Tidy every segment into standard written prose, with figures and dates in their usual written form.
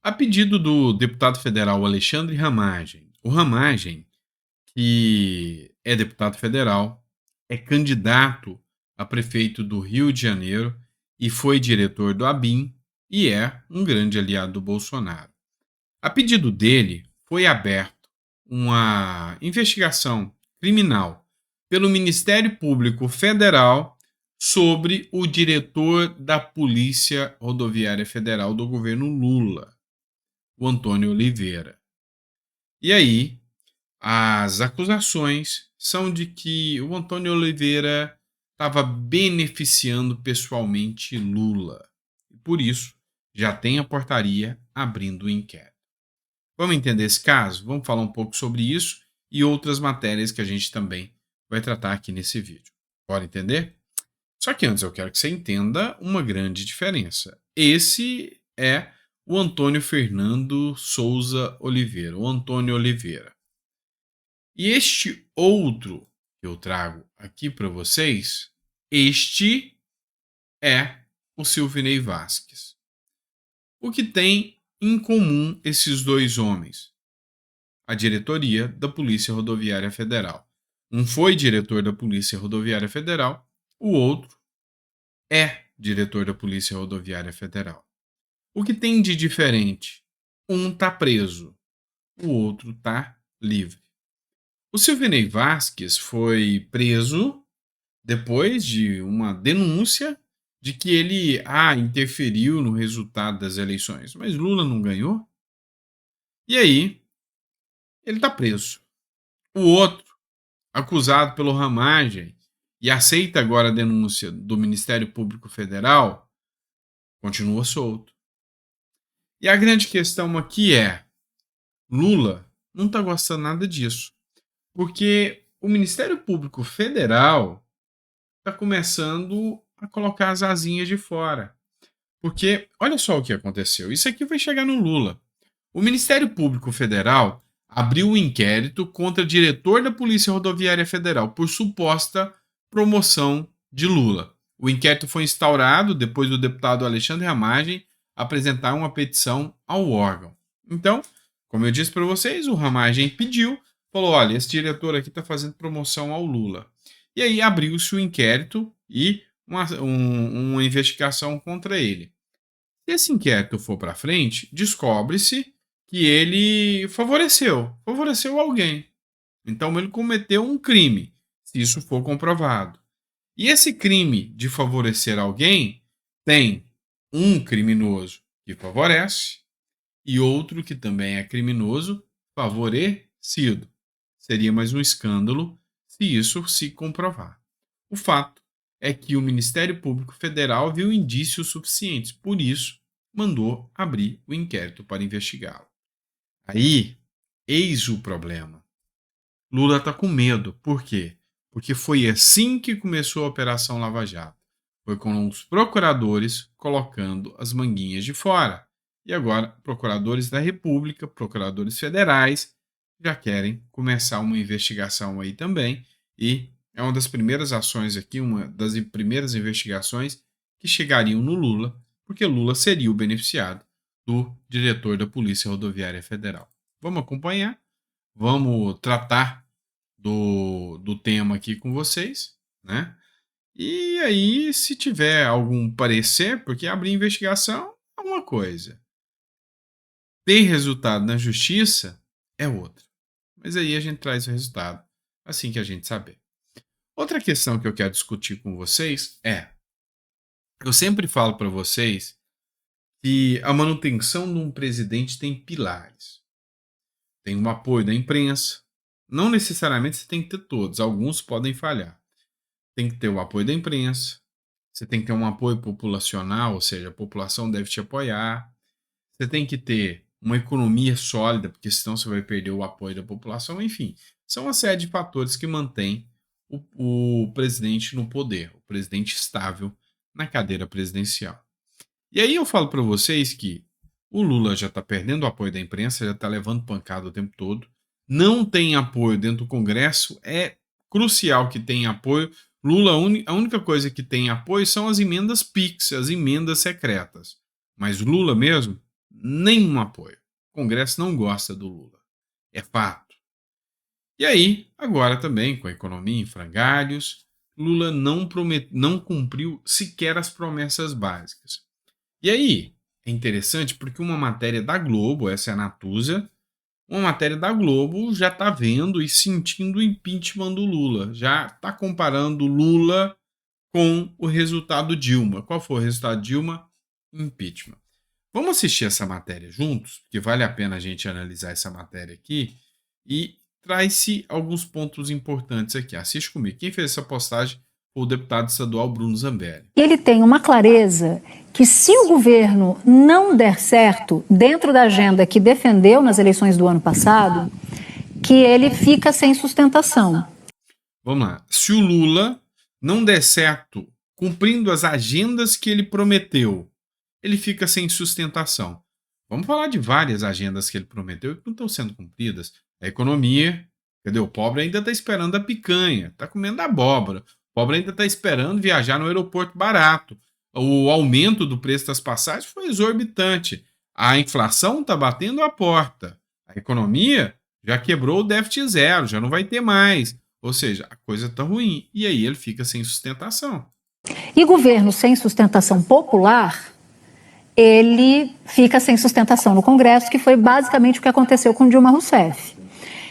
A pedido do deputado federal Alexandre Ramagem, o Ramagem, que é deputado federal, é candidato a prefeito do Rio de Janeiro e foi diretor do ABIN e é um grande aliado do Bolsonaro. A pedido dele, foi aberta uma investigação criminal pelo Ministério Público Federal sobre o diretor da Polícia Rodoviária Federal do governo Lula, o Antônio Oliveira. E aí, as acusações são de que o Antônio Oliveira estava beneficiando pessoalmente Lula. E por isso, já tem a portaria abrindo o inquérito. Vamos entender esse caso? Vamos falar um pouco sobre isso e outras matérias que a gente também vai tratar aqui nesse vídeo. Bora entender? Só que antes eu quero que você entenda uma grande diferença. Esse é o Antônio Fernando Souza Oliveira, o Antônio Oliveira. E este outro que eu trago aqui para vocês, este é o Silvinei Vasquez. O que tem em comum esses dois homens? A diretoria da Polícia Rodoviária Federal. Um foi diretor da Polícia Rodoviária Federal, o outro é diretor da Polícia Rodoviária Federal. O que tem de diferente? Um está preso, o outro está livre. O Silvinei Vasquez foi preso depois de uma denúncia de que ele interferiu no resultado das eleições. Mas Lula não ganhou? E aí, ele está preso. O outro, acusado pelo Ramagem e aceita agora a denúncia do Ministério Público Federal, continua solto. E a grande questão aqui é: Lula não está gostando nada disso, porque o Ministério Público Federal está começando a colocar as asinhas de fora. Porque olha só o que aconteceu. Isso aqui vai chegar no Lula. O Ministério Público Federal abriu um inquérito contra o diretor da Polícia Rodoviária Federal por suposta promoção de Lula. O inquérito foi instaurado depois do deputado Alexandre Ramagem apresentar uma petição ao órgão. Então, como eu disse para vocês, o Ramagem pediu, falou: olha, esse diretor aqui está fazendo promoção ao Lula. E aí abriu-se o inquérito e uma investigação contra ele. Se esse inquérito for para frente, descobre-se que ele favoreceu alguém. Então ele cometeu um crime, se isso for comprovado. E esse crime de favorecer alguém tem um criminoso que favorece e outro que também é criminoso favorecido. Seria mais um escândalo se isso se comprovar. O fato é que o Ministério Público Federal viu indícios suficientes, por isso mandou abrir o inquérito para investigá-lo. Aí, eis o problema. Lula está com medo. Por quê? Porque foi assim que começou a Operação Lava Jato. Foi com os procuradores colocando as manguinhas de fora. E agora, procuradores da República, procuradores federais, já querem começar uma investigação aí também. E é uma das primeiras ações aqui, uma das primeiras investigações que chegariam no Lula, porque Lula seria o beneficiado do diretor da Polícia Rodoviária Federal. Vamos acompanhar, vamos tratar do tema aqui com vocês, né? E aí, se tiver algum parecer, porque abrir investigação é uma coisa, ter resultado na justiça é outra. Mas aí a gente traz o resultado assim que a gente saber. Outra questão que eu quero discutir com vocês é: eu sempre falo para vocês que a manutenção de um presidente tem pilares. Tem o apoio da imprensa. Não necessariamente você tem que ter todos, alguns podem falhar. Tem que ter o apoio da imprensa. Você tem que ter um apoio populacional, ou seja, a população deve te apoiar. Você tem que ter uma economia sólida, porque senão você vai perder o apoio da população. Enfim, são uma série de fatores que mantêm o presidente no poder, o presidente estável na cadeira presidencial. E aí eu falo para vocês que o Lula já está perdendo o apoio da imprensa, já está levando pancada o tempo todo, não tem apoio dentro do Congresso, é crucial que tenha apoio. Lula, a única coisa que tem apoio são as emendas PIX, as emendas secretas. Mas Lula mesmo nenhum apoio. O Congresso não gosta do Lula. É fato. E aí, agora também, com a economia em frangalhos, Lula não cumpriu sequer as promessas básicas. E aí, é interessante porque uma matéria da Globo, essa é a Natuza, uma matéria da Globo já está vendo e sentindo o impeachment do Lula. Já está comparando Lula com o resultado Dilma. Qual foi o resultado Dilma? Impeachment. Vamos assistir essa matéria juntos, porque vale a pena a gente analisar essa matéria aqui e traz-se alguns pontos importantes aqui. Assiste comigo. Quem fez essa postagem foi o deputado estadual Bruno Zambelli. Ele tem uma clareza que, se o governo não der certo dentro da agenda que defendeu nas eleições do ano passado, que ele fica sem sustentação. Vamos lá. Se o Lula não der certo cumprindo as agendas que ele prometeu, ele fica sem sustentação. Vamos falar de várias agendas que ele prometeu que não estão sendo cumpridas. A economia, cadê? O pobre ainda está esperando a picanha, está comendo abóbora. O pobre ainda está esperando viajar no aeroporto barato. O aumento do preço das passagens foi exorbitante. A inflação está batendo a porta. A economia já quebrou o déficit zero, já não vai ter mais. Ou seja, a coisa está ruim. E aí ele fica sem sustentação. E governo sem sustentação popular, ele fica sem sustentação no Congresso, que foi basicamente o que aconteceu com Dilma Rousseff.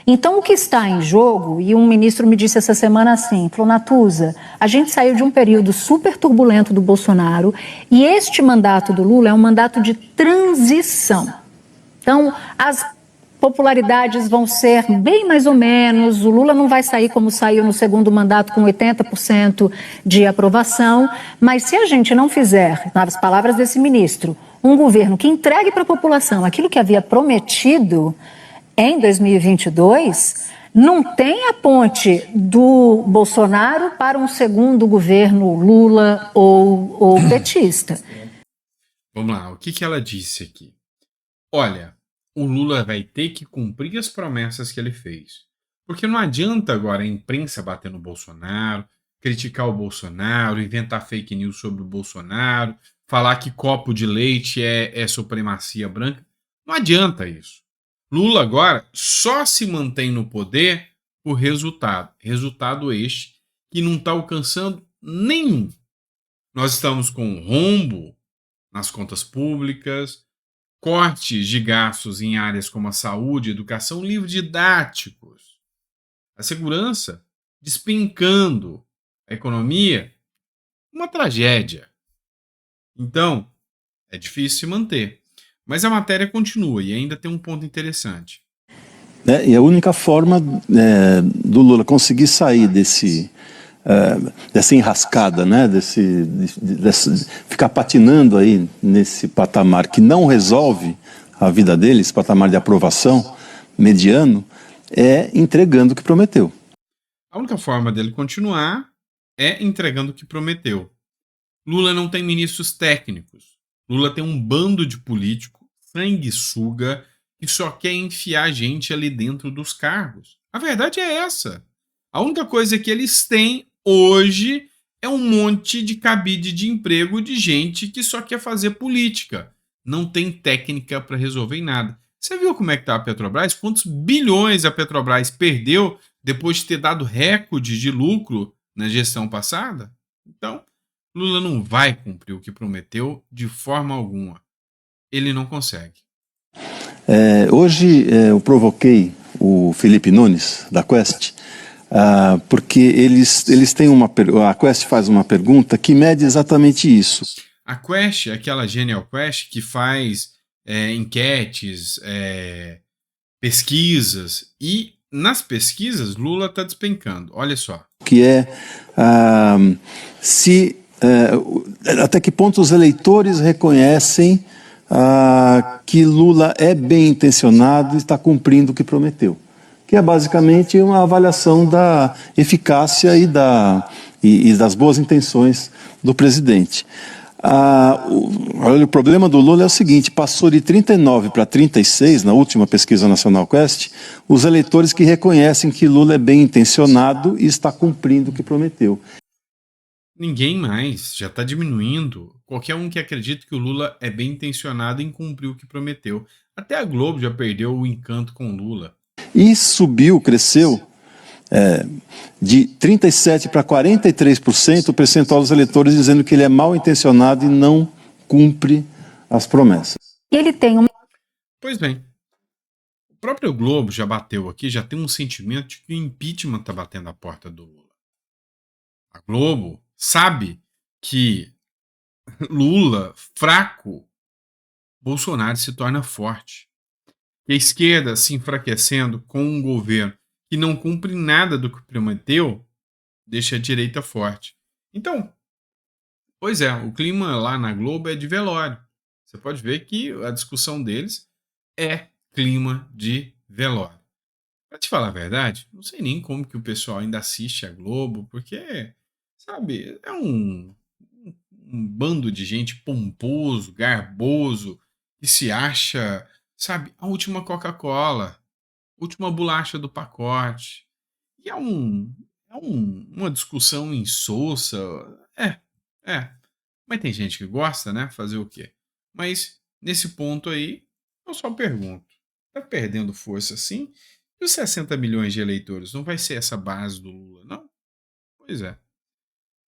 Então, o que está em jogo, e um ministro me disse essa semana assim, falou, Natuza, a gente saiu de um período super turbulento do Bolsonaro e este mandato do Lula é um mandato de transição. Então, as popularidades vão ser bem mais ou menos, o Lula não vai sair como saiu no segundo mandato com 80% de aprovação, mas se a gente não fizer, nas palavras desse ministro, um governo que entregue para a população aquilo que havia prometido em 2022, não tem a ponte do Bolsonaro para um segundo governo Lula ou petista. Vamos lá, o que ela disse aqui? Olha, o Lula vai ter que cumprir as promessas que ele fez. Porque não adianta agora a imprensa bater no Bolsonaro, criticar o Bolsonaro, inventar fake news sobre o Bolsonaro, falar que copo de leite é supremacia branca. Não adianta isso. Lula agora só se mantém no poder por resultado. Resultado este que não está alcançando nenhum. Nós estamos com um rombo nas contas públicas, cortes de gastos em áreas como a saúde, educação, livros didáticos, a segurança despencando, a economia, uma tragédia. Então, é difícil se manter. Mas a matéria continua e ainda tem um ponto interessante. E a única forma do Lula conseguir sair dessa enrascada, né, ficar patinando aí nesse patamar que não resolve a vida dele, esse patamar de aprovação mediano, é entregando o que prometeu. A única forma dele continuar é entregando o que prometeu. Lula não tem ministros técnicos. Lula tem um bando de político sanguessuga que só quer enfiar gente ali dentro dos cargos. A verdade é essa. A única coisa que eles têm hoje é um monte de cabide de emprego de gente que só quer fazer política. Não tem técnica para resolver em nada. Você viu como é que está a Petrobras? Quantos bilhões a Petrobras perdeu depois de ter dado recorde de lucro na gestão passada? Então, Lula não vai cumprir o que prometeu de forma alguma. Ele não consegue. Hoje eu provoquei o Felipe Nunes, da Quest, porque eles têm a Quest faz uma pergunta que mede exatamente isso. A Quest é aquela Genial Quest que faz enquetes, pesquisas, e nas pesquisas Lula está despencando. Olha só. Que até que ponto os eleitores reconhecem que Lula é bem intencionado e está cumprindo o que prometeu. Que é basicamente uma avaliação da eficácia e das boas intenções do presidente. O problema do Lula é o seguinte, passou de 39 para 36, na última pesquisa nacional Quest, os eleitores que reconhecem que Lula é bem intencionado e está cumprindo o que prometeu. Ninguém mais, já está diminuindo. Qualquer um que acredita que o Lula é bem intencionado em cumprir o que prometeu. Até a Globo já perdeu o encanto com o Lula. E subiu, cresceu de 37% para 43% o percentual dos eleitores dizendo que ele é mal intencionado e não cumpre as promessas. E ele tem uma. Pois bem, o próprio Globo já bateu aqui, já tem um sentimento de que o impeachment está batendo a porta do Lula. A Globo sabe que Lula fraco, Bolsonaro se torna forte. E a esquerda se enfraquecendo com um governo que não cumpre nada do que prometeu, deixa a direita forte. Então, pois é, o clima lá na Globo é de velório. Você pode ver que a discussão deles é clima de velório. Pra te falar a verdade, não sei nem como que o pessoal ainda assiste a Globo, porque, sabe, é um bando de gente pomposo, garboso, que se acha, sabe, a última Coca-Cola, última bolacha do pacote. E uma discussão insossa. É, é. Mas tem gente que gosta, né? Fazer o quê? Mas nesse ponto aí, eu só pergunto: tá perdendo força assim? E os 60 milhões de eleitores não vai ser essa base do Lula, não? Pois é.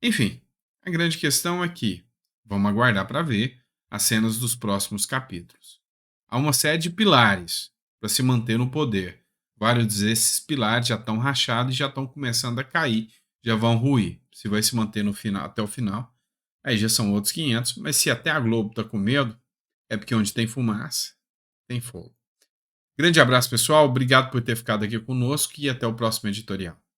Enfim, a grande questão é que vamos aguardar para ver as cenas dos próximos capítulos. Há uma série de pilares para se manter no poder. Vários desses pilares já estão rachados e já estão começando a cair, já vão ruir. Se vai se manter no final, até o final, aí já são outros 500. Mas se até a Globo está com medo, é porque onde tem fumaça, tem fogo. Grande abraço, pessoal. Obrigado por ter ficado aqui conosco e até o próximo editorial.